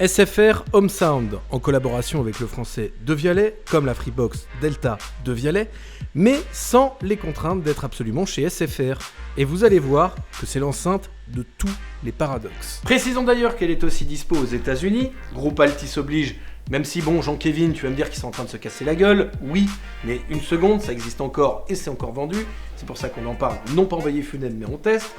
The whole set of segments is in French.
SFR Home Sound, en collaboration avec le français Devialet, comme la Freebox Delta Devialet, mais sans les contraintes d'être absolument chez SFR. Et vous allez voir que c'est l'enceinte de tous les paradoxes. Précisons d'ailleurs qu'elle est aussi dispo aux États-Unis, groupe Altis oblige, même si bon, Jean-Kévin, tu vas me dire qu'ils sont en train de se casser la gueule, oui, mais une seconde, ça existe encore et c'est encore vendu, c'est pour ça qu'on en parle, non pas en veillée funèbre, mais on teste.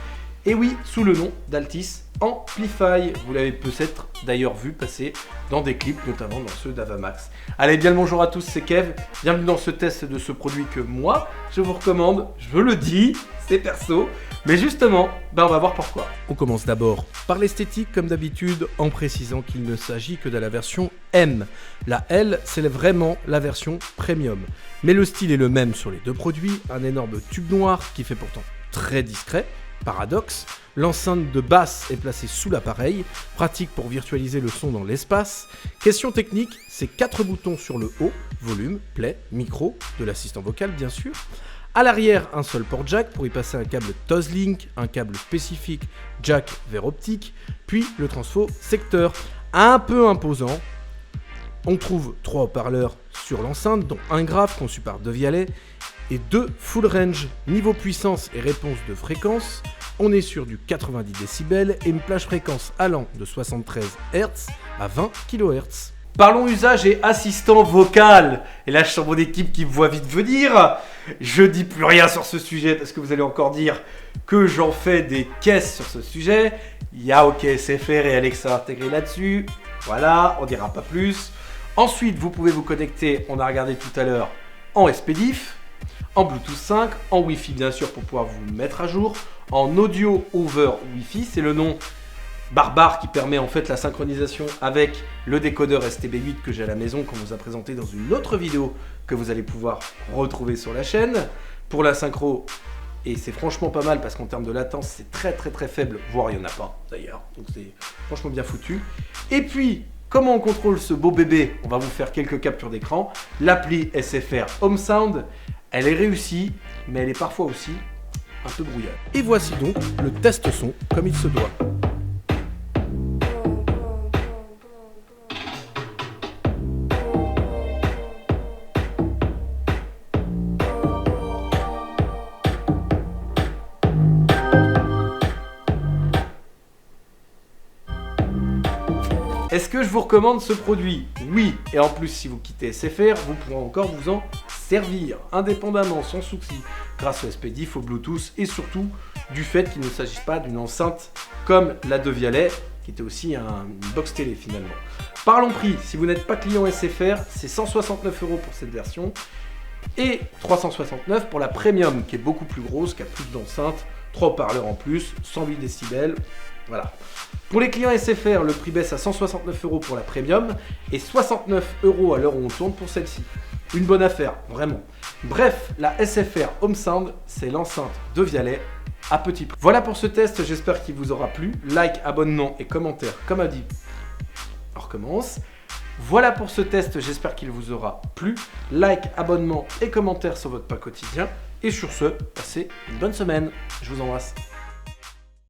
Et oui, sous le nom d'Altis Amplify. Vous l'avez peut-être d'ailleurs vu passer dans des clips, notamment dans ceux d'Avamax. Allez, bien le bonjour à tous, c'est Kev. Bienvenue dans ce test de ce produit que moi, je vous recommande. Je le dis, c'est perso. Mais justement, on va voir pourquoi. On commence d'abord par l'esthétique, comme d'habitude, en précisant qu'il ne s'agit que de la version M. La L, c'est vraiment la version Premium. Mais le style est le même sur les deux produits. Un énorme tube noir qui fait pourtant très discret. Paradoxe, l'enceinte de basse est placée sous l'appareil, pratique pour virtualiser le son dans l'espace. Question technique, c'est 4 boutons sur le haut, volume, play, micro, de l'assistant vocal bien sûr. À l'arrière, un seul port jack pour y passer un câble Toslink, un câble spécifique jack vers optique, puis le transfo secteur, un peu imposant. On trouve 3 haut-parleurs sur l'enceinte, dont un grave conçu par Devialet, et 2 full range. Niveau puissance et réponse de fréquence, on est sur du 90 décibels et une plage fréquence allant de 73 Hz à 20 kHz. Parlons usage et assistant vocal. Et là, je sens mon équipe qui me voit vite venir. Je dis plus rien sur ce sujet parce que vous allez encore dire que j'en fais des caisses sur ce sujet. Il y a OK SFR et Alexa intégrés là-dessus. Voilà, on dira pas plus. Ensuite, vous pouvez vous connecter, on a regardé tout à l'heure, en SPDIF, en Bluetooth 5, en Wi-Fi bien sûr pour pouvoir vous mettre à jour, en audio over Wi-Fi, c'est le nom barbare qui permet en fait la synchronisation avec le décodeur STB8 que j'ai à la maison qu'on vous a présenté dans une autre vidéo que vous allez pouvoir retrouver sur la chaîne. Pour la synchro, et c'est franchement pas mal parce qu'en termes de latence c'est très faible, voire il n'y en a pas d'ailleurs, donc c'est franchement bien foutu. Et puis, comment on contrôle ce beau bébé? On va vous faire quelques captures d'écran. L'appli SFR Home Sound, elle est réussie, mais elle est parfois aussi un peu brouillard. Et voici donc le test son comme il se doit. Est-ce que je vous recommande ce produit? Oui, et en plus si vous quittez SFR, vous pourrez encore vous en servir indépendamment, sans souci, grâce au SPDIF, au Bluetooth et surtout du fait qu'il ne s'agisse pas d'une enceinte comme la Devialet, qui était aussi une box télé finalement. Parlons prix, si vous n'êtes pas client SFR, c'est 169 € pour cette version et 369 pour la Premium, qui est beaucoup plus grosse, qui a plus d'enceintes, 3 haut-parleurs en plus, 108 décibels. Voilà. Pour les clients SFR, le prix baisse à 169 € pour la Premium et 69 € à l'heure où on tourne pour celle-ci. Une bonne affaire, vraiment. Bref, la SFR Home Sound, c'est l'enceinte Devialet à petit prix. Voilà pour ce test, j'espère qu'il vous aura plu. Like, abonnement et commentaire, comme a dit. On recommence. Voilà pour ce test, j'espère qu'il vous aura plu. Like, abonnement et commentaire sur votre pas quotidien. Et sur ce, passez une bonne semaine. Je vous embrasse.